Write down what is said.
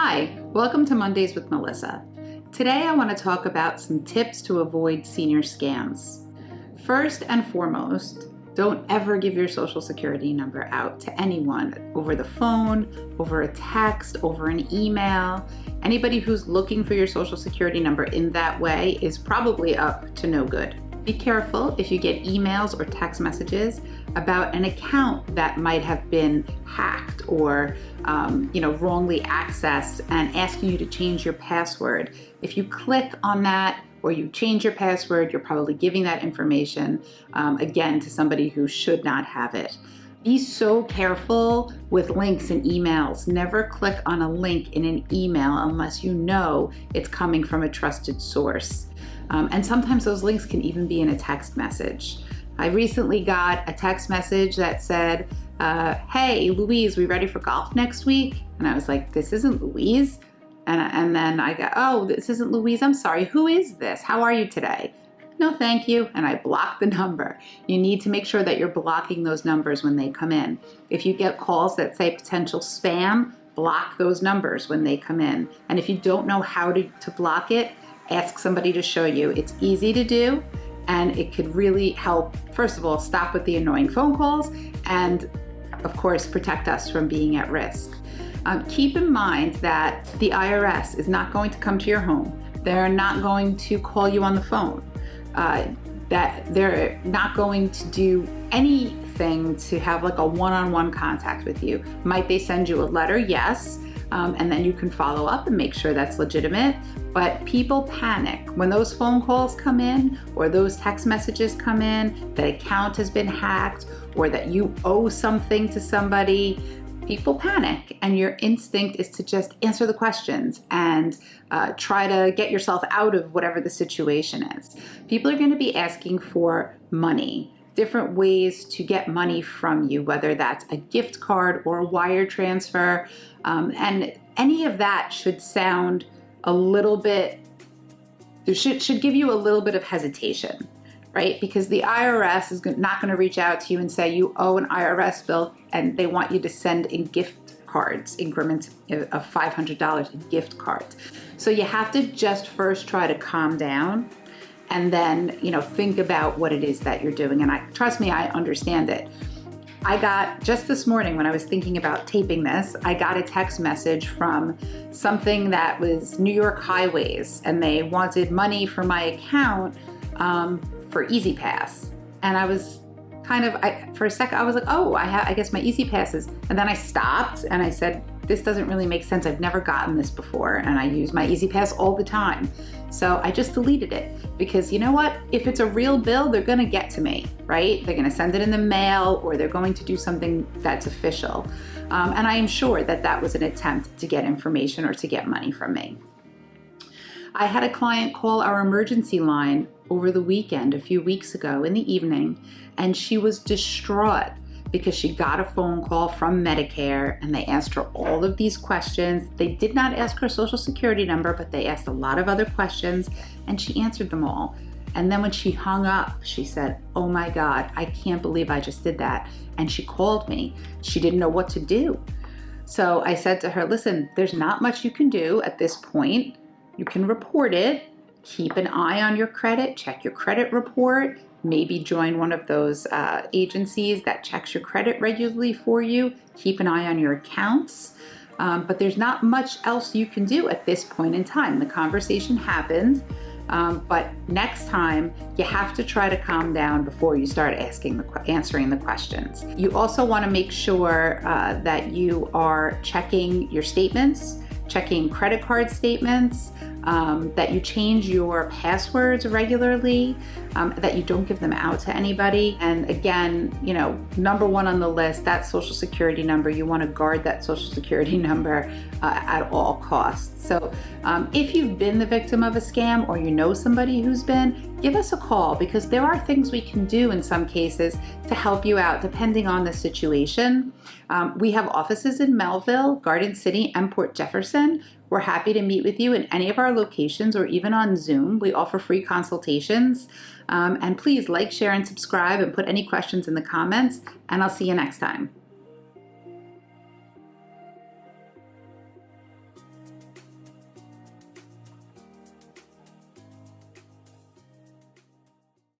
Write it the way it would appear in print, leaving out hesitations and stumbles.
Hi, welcome to Mondays with Melissa. Today I want to talk about some tips to avoid senior scams. First and foremost, don't ever give your social security number out to anyone over the phone, over a text, over an email. Anybody who's looking for your social security number in that way is probably up to no good. Be careful if you get emails or text messages about an account that might have been hacked or wrongly accessed and asking you to change your password. If you click on that or you change your password, you're probably giving that information again to somebody who should not have it. Be so careful with links and emails. Never click on a link in an email unless you know it's coming from a trusted source. And sometimes those links can even be in a text message. I recently got a text message that said, hey, Louise, we ready for golf next week? And I was like, this isn't Louise. And then I go, oh, this isn't Louise. I'm sorry. Who is this? How are you today? No, thank you. And I blocked the number. You need to make sure that you're blocking those numbers when they come in. If you get calls that say potential spam, block those numbers when they come in. And if you don't know how to block it, ask somebody to show you. It's easy to do, and it could really help, first of all, stop with the annoying phone calls, and of course, protect us from being at risk. Keep in mind that the IRS is not going to come to your home. They're not going to call you on the phone. That they're not going to do anything to have like a one-on-one contact with you. Might they send you a letter? Yes. And then you can follow up and make sure that's legitimate. But people panic when those phone calls come in or those text messages come in, that account has been hacked or that you owe something to somebody. People panic, and your instinct is to just answer the questions and try to get yourself out of whatever the situation is. People are going to be asking for money, different ways to get money from you, whether that's a gift card or a wire transfer. And any of that should sound a little bit, should give you a little bit of hesitation, right? Because the IRS is not going to reach out to you and say you owe an IRS bill and they want you to send in gift cards, increments of $500 in gift cards. So you have to just first try to calm down and then, think about what it is that you're doing. And trust me, I understand it. I got, just this morning when I was thinking about taping this, I got a text message from something that was New York Highways, and they wanted money for my account for E-ZPass. And I was for a second, I was like, oh, I guess my E-ZPass is, and then I stopped and I said, this doesn't really make sense. I've never gotten this before, and I use my E-ZPass all the time. So I just deleted it because you know what? If it's a real bill, they're gonna get to me, right? They're gonna send it in the mail or they're going to do something that's official. And I am sure that that was an attempt to get information or to get money from me. I had a client call our emergency line over the weekend, a few weeks ago in the evening, and she was distraught because she got a phone call from Medicare and they asked her all of these questions. They did not ask her social security number, but they asked a lot of other questions and she answered them all. And then when she hung up, she said, oh my God, I can't believe I just did that. And she called me. She didn't know what to do. So I said to her, listen, there's not much you can do at this point. You can report it, keep an eye on your credit, check your credit report, maybe join one of those agencies that checks your credit regularly for you. Keep an eye on your accounts. But there's not much else you can do at this point in time. The conversation happened, but next time you have to try to calm down before you start answering the questions. You also want to make sure that you are checking your statements, checking credit card statements, that you change your passwords regularly, that you don't give them out to anybody. And again, number one on the list, that social security number, you want to guard that social security number at all costs. So if you've been the victim of a scam or you know somebody who's been, give us a call because there are things we can do in some cases to help you out depending on the situation. We have offices in Melville, Garden City, and Port Jefferson. We're happy to meet with you in any of our locations or even on Zoom. We offer free consultations. And please like, share, and subscribe and put any questions in the comments, and I'll see you next time.